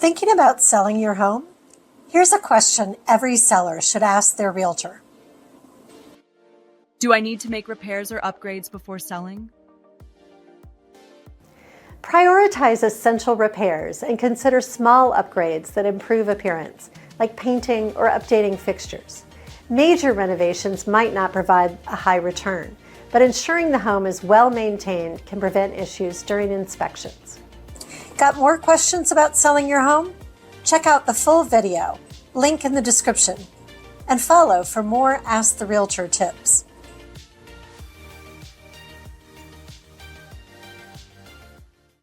Thinking about selling your home? Here's a question every seller should ask their realtor. Do I need to make repairs or upgrades before selling? Prioritize essential repairs and consider small upgrades that improve appearance, like painting or updating fixtures. Major renovations might not provide a high return, but ensuring the home is well maintained can prevent issues during inspections. Got more questions about selling your home? Check out the full video, link in the description, and follow for more Ask the Realtor tips.